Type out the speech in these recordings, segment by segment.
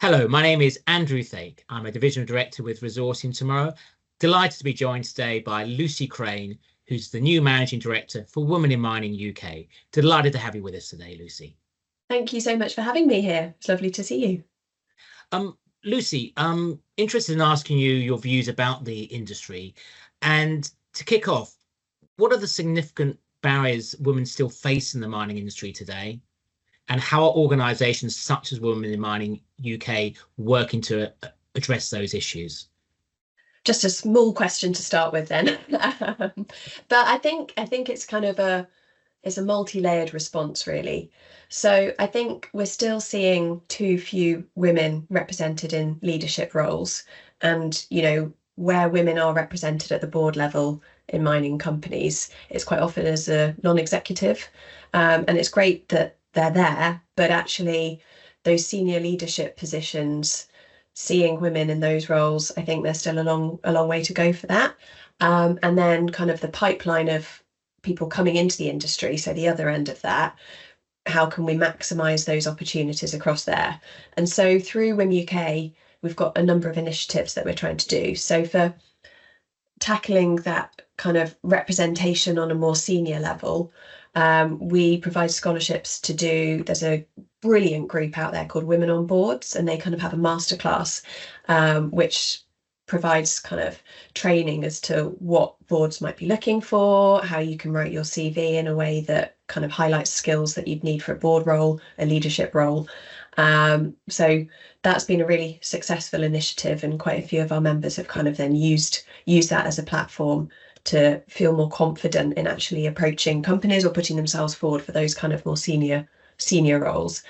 Hello, my name is Andrew Thake. I'm a divisional director with Resourcing Tomorrow. Delighted to be joined today by Lucy Crane, who's the new managing director for Women in Mining UK. Delighted to have you with us today, Lucy. Thank you so much for having me here. It's lovely to see you. Lucy, I'm interested in asking you your views about the industry. And to kick off, what are the significant barriers women still face in the mining industry today? And how are organisations such as Women in Mining UK working to address those issues? Just a small question to start with then. But I think it's kind of a multi-layered response really. So I think we're still seeing too few women represented in leadership roles. And, where women are represented at the board level in mining companies, it's quite often as a non-executive. And it's great that they're there, but actually those senior leadership positions, seeing women in those roles, I think there's still a long way to go for that. And then kind of the pipeline of people coming into the industry, so the other end of that, how can we maximise those opportunities across there? And so through WIM UK, we've got a number of initiatives that we're trying to do. So for tackling that kind of representation on a more senior level, we provide scholarships to do, there's a brilliant group out there called Women on Boards, and they kind of have a masterclass, which provides kind of training as to what boards might be looking for, how you can write your CV in a way that kind of highlights skills that you'd need for a board role, a leadership role. So that's been a really successful initiative, and quite a few of our members have kind of then used that as a platform to feel more confident in actually approaching companies or putting themselves forward for those kind of more senior roles.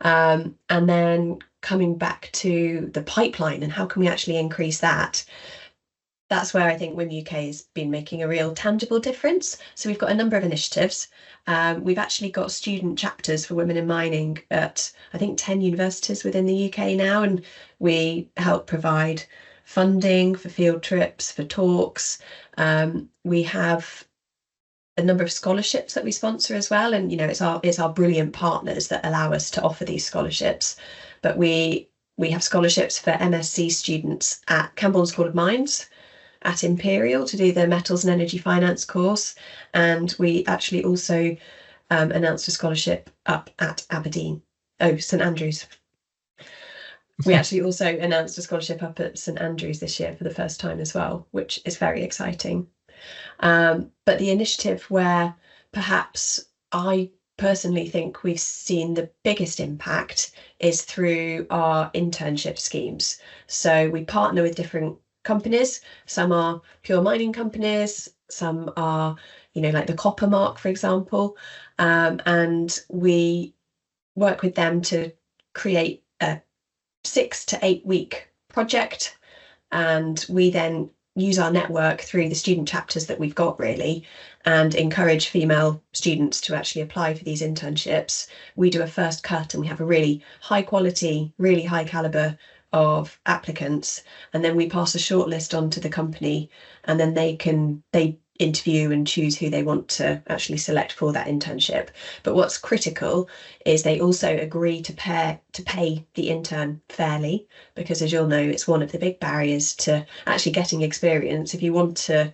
And then coming back to the pipeline and how can we actually increase that? That's where I think WIM UK has been making a real tangible difference. So we've got a number of initiatives. We've actually got student chapters for women in mining at, I think, 10 universities within the UK now, and we help provide funding for field trips, for talks. We have a number of scholarships that we sponsor as well, and it's our brilliant partners that allow us to offer these scholarships. But we have scholarships for MSc students at Camborne School of Mines, at Imperial to do the Metals and Energy Finance course, and we actually also announced a scholarship up at Aberdeen. Oh, St Andrews. We actually also announced a scholarship up at St Andrews this year for the first time as well, which is very exciting. But the initiative where perhaps I personally think we've seen the biggest impact is through our internship schemes. So we partner with different companies. Some are pure mining companies, some are, like the Copper Mark, for example, and we work with them to create a 6 to 8 week project, and we then use our network through the student chapters that we've got really, and encourage female students to actually apply for these internships. We do a first cut and we have a really high quality, really high caliber of applicants, and then we pass a shortlist on to the company, and then they interview and choose who they want to actually select for that internship. But what's critical is they also agree to pay the intern fairly, because as you'll know, it's one of the big barriers to actually getting experience. If you want to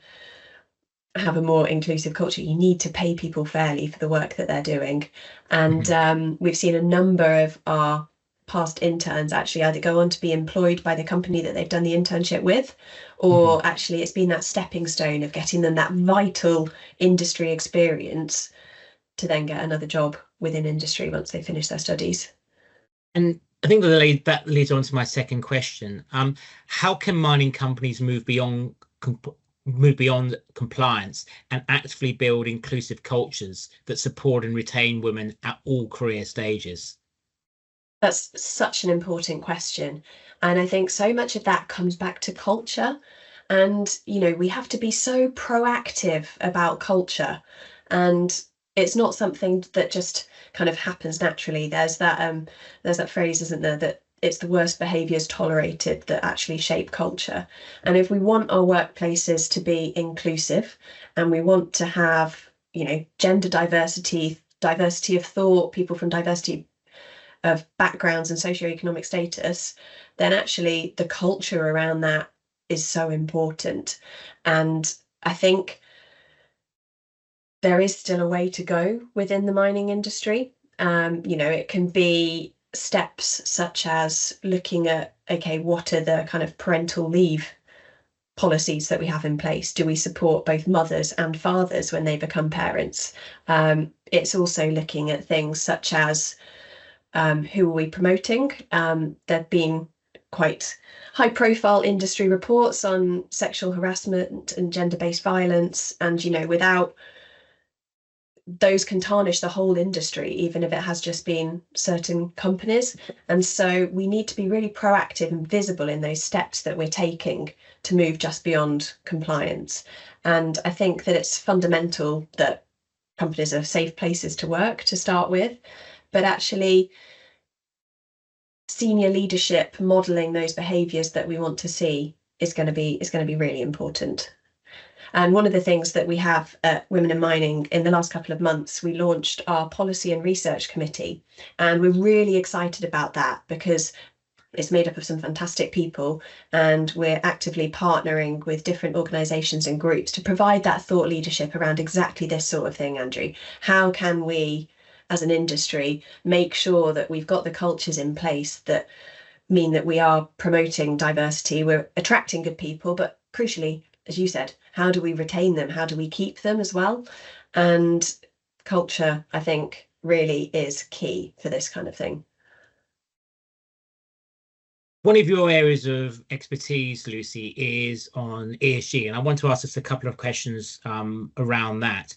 have a more inclusive culture, you need to pay people fairly for the work that they're doing. And we've seen a number of our past interns actually either go on to be employed by the company that they've done the internship with, or actually it's been that stepping stone of getting them that vital industry experience to then get another job within industry once they finish their studies. And I think that leads on to my second question. How can mining companies move beyond compliance and actively build inclusive cultures that support and retain women at all career stages? That's such an important question. And I think so much of that comes back to culture. And, we have to be so proactive about culture. And it's not something that just kind of happens naturally. There's that phrase, isn't there, that it's the worst behaviours tolerated that actually shape culture. And if we want our workplaces to be inclusive, and we want to have, gender diversity, diversity of thought, people from diversity of backgrounds and socioeconomic status, then actually the culture around that is so important. And I think there is still a way to go within the mining industry. It can be steps such as looking at, okay, what are the kind of parental leave policies that we have in place? Do we support both mothers and fathers when they become parents? It's also looking at things such as who are we promoting? There've been quite high profile industry reports on sexual harassment and gender-based violence, and without those can tarnish the whole industry, even if it has just been certain companies. And so we need to be really proactive and visible in those steps that we're taking to move just beyond compliance. And I think that it's fundamental that companies are safe places to work to start with, but actually senior leadership modeling those behaviours that we want to see is going to be really important. And one of the things that we have at Women in Mining in the last couple of months, we launched our Policy and Research Committee. And we're really excited about that because it's made up of some fantastic people, and we're actively partnering with different organisations and groups to provide that thought leadership around exactly this sort of thing, Andrew. How can we, as an industry, make sure that we've got the cultures in place that mean that we are promoting diversity, we're attracting good people, but crucially, as you said, how do we retain them? How do we keep them as well? And culture, I think, really is key for this kind of thing. One of your areas of expertise, Lucy, is on ESG, and I want to ask us a couple of questions around that.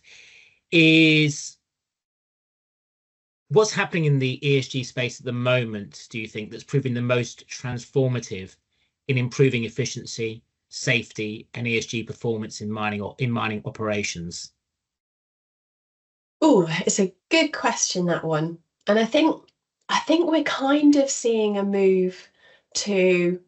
Is what's happening in the ESG space at the moment, do you think, that's proving the most transformative in improving efficiency, safety, and ESG performance in mining operations? Oh, it's a good question, that one. And I think we're kind of seeing a move to,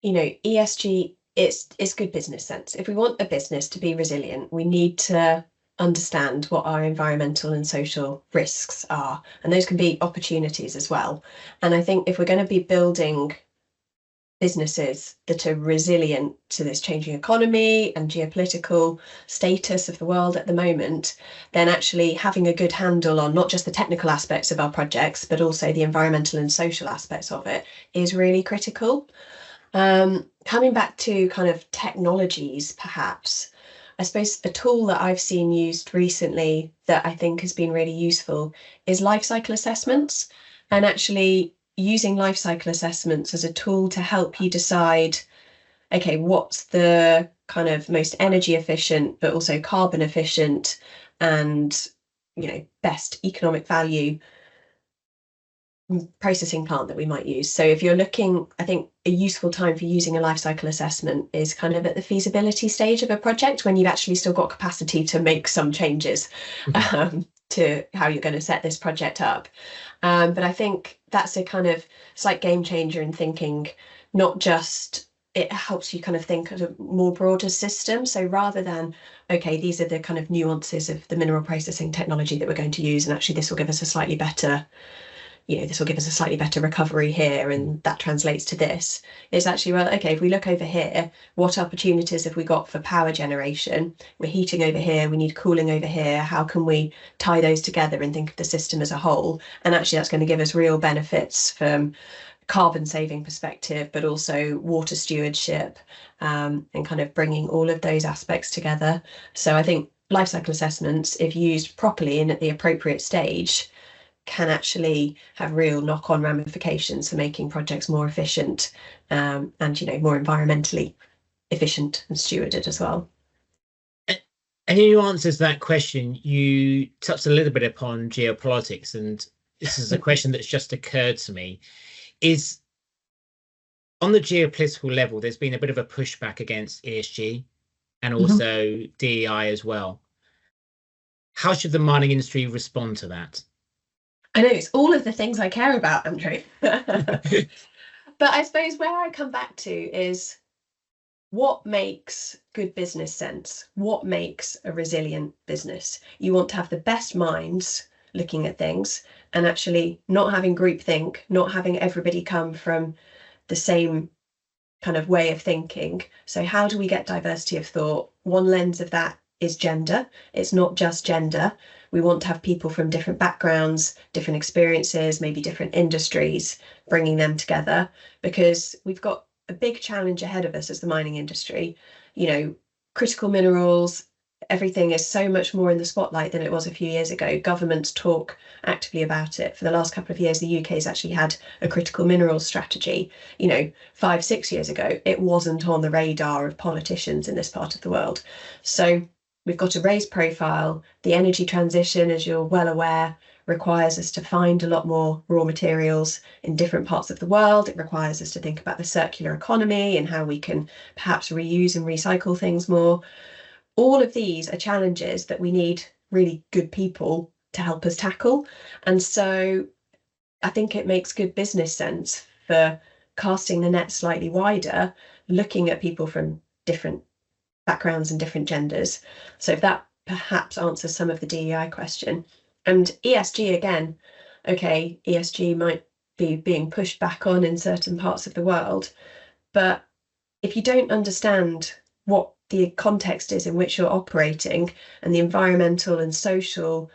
ESG, it's good business sense. If we want a business to be resilient, we need to understand what our environmental and social risks are. And those can be opportunities as well. And I think if we're going to be building businesses that are resilient to this changing economy and geopolitical status of the world at the moment, then actually having a good handle on not just the technical aspects of our projects, but also the environmental and social aspects of it is really critical. Coming back to kind of technologies, perhaps, I suppose a tool that I've seen used recently that I think has been really useful is life cycle assessments, and actually using life cycle assessments as a tool to help you decide, okay, what's the kind of most energy efficient, but also carbon efficient and, best economic value processing plant that we might use. So if you're looking, I think a useful time for using a life cycle assessment is kind of at the feasibility stage of a project when you've actually still got capacity to make some changes to how you're going to set this project up. But I think that's a kind of slight game changer in thinking, not just it helps you kind of think of a more broader system. So rather than, okay, these are the kind of nuances of the mineral processing technology that we're going to use, and actually this will give us a slightly better recovery here, and that translates to this. It's actually, well, okay, if we look over here, what opportunities have we got for power generation? We're heating over here, we need cooling over here. How can we tie those together and think of the system as a whole? And actually that's going to give us real benefits from carbon saving perspective, but also water stewardship, and kind of bringing all of those aspects together. So I think life cycle assessments, if used properly and at the appropriate stage, can actually have real knock-on ramifications for making projects more efficient, and more environmentally efficient and stewarded as well. And in your answers to that question, you touched a little bit upon geopolitics, and this is a question that's just occurred to me. Is on the geopolitical level, there's been a bit of a pushback against ESG and also DEI as well. How should the mining industry respond to that? I know it's all of the things I care about, Andrew. But I suppose where I come back to is what makes good business sense? What makes a resilient business? You want to have the best minds looking at things, and actually not having groupthink, not having everybody come from the same kind of way of thinking. So how do we get diversity of thought? One lens of that is gender. It's not just gender. We want to have people from different backgrounds, different experiences, maybe different industries, bringing them together, because we've got a big challenge ahead of us as the mining industry. You know, critical minerals, everything is so much more in the spotlight than it was a few years ago. Governments talk actively about it. For the last couple of years, the UK has actually had a critical minerals strategy. You know, 5, 6 years ago, it wasn't on the radar of politicians in this part of the world. So we've got to raise profile. The energy transition, as you're well aware, requires us to find a lot more raw materials in different parts of the world. It requires us to think about the circular economy and how we can perhaps reuse and recycle things more. All of these are challenges that we need really good people to help us tackle. And so I think it makes good business sense for casting the net slightly wider, looking at people from different backgrounds and different genders. So if that perhaps answers some of the DEI question. And ESG again, okay, ESG might be being pushed back on in certain parts of the world, but if you don't understand what the context is in which you're operating and the environmental and social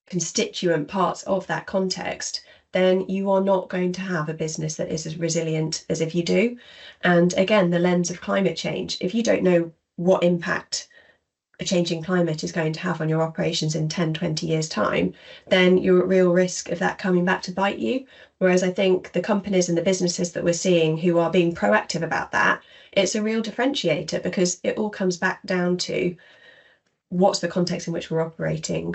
constituent parts of that context, then you are not going to have a business that is as resilient as if you do. And again, the lens of climate change, if you don't know what impact a changing climate is going to have on your operations in 10, 20 years' time, then you're at real risk of that coming back to bite you. Whereas I think the companies and the businesses that we're seeing who are being proactive about that, it's a real differentiator, because it all comes back down to what's the context in which we're operating,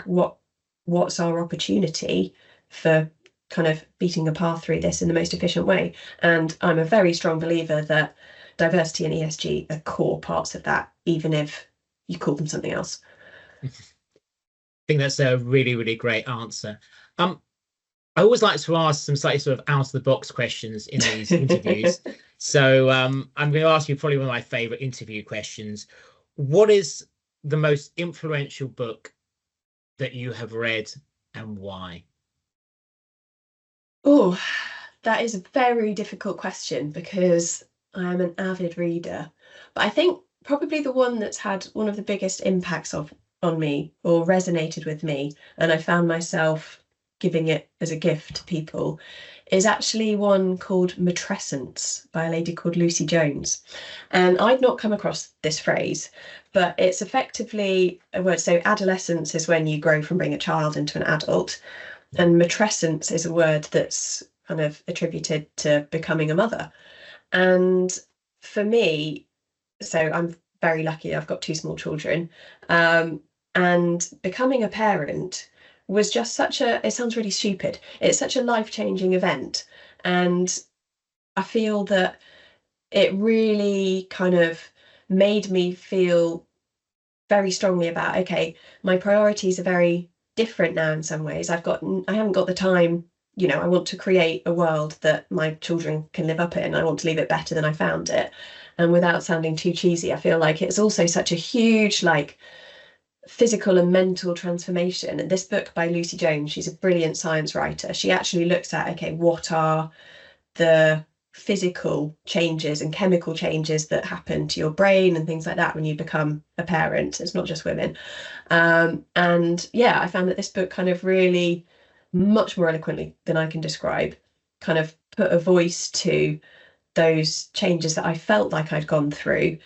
what's our opportunity for kind of beating a path through this in the most efficient way. And I'm a very strong believer that diversity and ESG are core parts of that, even if you call them something else. I think that's a really, really great answer. I always like to ask some slightly sort of out of the box questions in these interviews. So I'm going to ask you probably one of my favorite interview questions. What is the most influential book that you have read and why? Oh, that is a very difficult question, because I am an avid reader. But I think probably the one that's had one of the biggest impacts on me, or resonated with me, and I found myself giving it as a gift to people, is actually one called Matrescence by a lady called Lucy Jones. And I'd not come across this phrase, but it's effectively a word. So adolescence is when you grow from being a child into an adult, and matrescence is a word that's kind of attributed to becoming a mother. And for me, so I'm very lucky, I've got 2 small children, and becoming a parent was just it sounds really stupid, it's such a life-changing event. And I feel that it really kind of made me feel very strongly about, okay, my priorities are very different now in some ways. I haven't got the time, you know, I want to create a world that my children can live up in. I want to leave it better than I found it. And without sounding too cheesy, I feel like it's also such a huge, like, physical and mental transformation. And this book by Lucy Jones, she's a brilliant science writer. She actually looks at, okay, what are the physical changes and chemical changes that happen to your brain and things like that when you become a parent. It's not just women. And yeah, I found that this book kind of really, much more eloquently than I can describe, kind of put a voice to those changes that I felt like I'd gone through.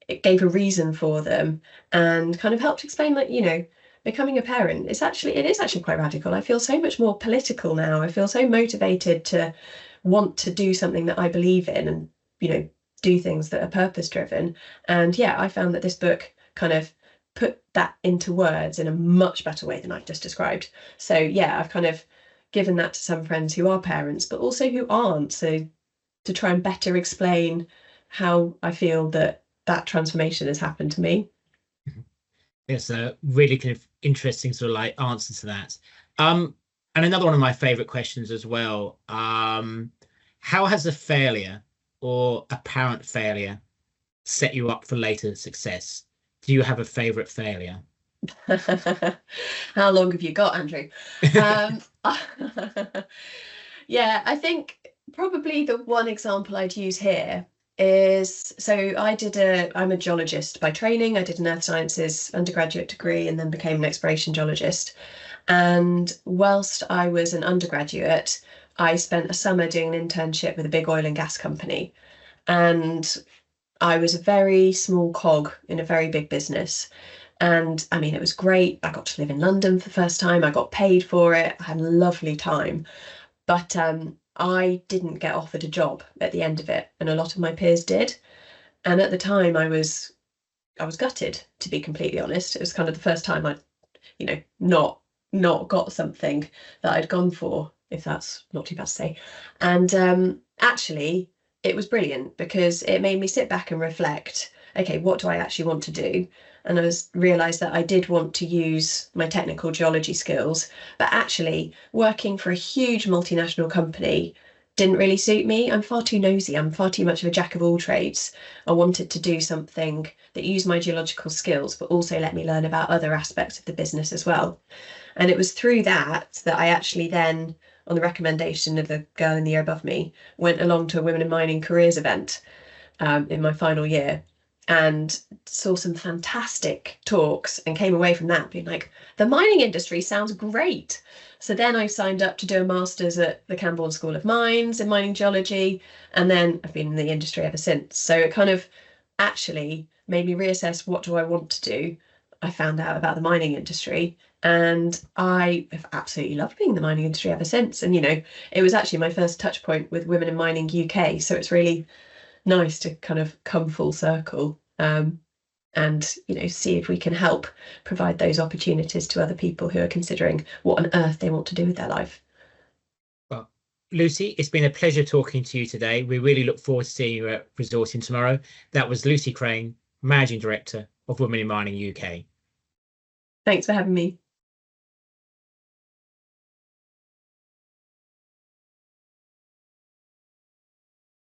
It gave a reason for them, and kind of helped explain that, you know, becoming a parent, it is actually quite radical. I feel so much more political now. I feel so motivated to want to do something that I believe in, and, you know, do things that are purpose driven. And yeah, I found that this book kind of put that into words in a much better way than I've just described. So yeah, I've kind of given that to some friends who are parents, but also who aren't, so to try and better explain how I feel that transformation has happened to me. It's a really kind of interesting sort of like answer to that. And another one of my favorite questions as well. How has a failure or apparent failure set you up for later success? Do you have a favorite failure? How long have you got, Andrew? Um, yeah, I think probably the one example I'd use here is, so I'm a geologist by training. I did an earth sciences undergraduate degree and then became an exploration geologist. And whilst I was an undergraduate, I spent a summer doing an internship with a big oil and gas company. And I was a very small cog in a very big business. And I mean, it was great. I got to live in London for the first time. I got paid for it. I had a lovely time. But I didn't get offered a job at the end of it, and a lot of my peers did. And at the time, I was gutted, to be completely honest. It was kind of the first time I'd, not got something that I'd gone for, if that's not too bad to say. And actually, it was brilliant because it made me sit back and reflect. Okay, what do I actually want to do? And I realised that I did want to use my technical geology skills, but actually working for a huge multinational company didn't really suit me. I'm far too nosy. I'm far too much of a jack of all trades. I wanted to do something that used my geological skills, but also let me learn about other aspects of the business as well. And it was through that I actually then, on the recommendation of the girl in the year above me, went along to a Women in Mining careers event in my final year and saw some fantastic talks and came away from that being like, the mining industry sounds great. So then I signed up to do a master's at the Camborne School of Mines in mining geology, and then I've been in the industry ever since. So it kind of actually made me reassess, what do I want to do? I found out about the mining industry, and I have absolutely loved being in the mining industry ever since. And it was actually my first touch point with Women in Mining UK, so it's really nice to kind of come full circle, and see if we can help provide those opportunities to other people who are considering what on earth they want to do with their life. Well, Lucy, it's been a pleasure talking to you today. We really look forward to seeing you at Resourcing tomorrow. That was Lucy Crane, Managing Director of Women in Mining UK. Thanks for having me.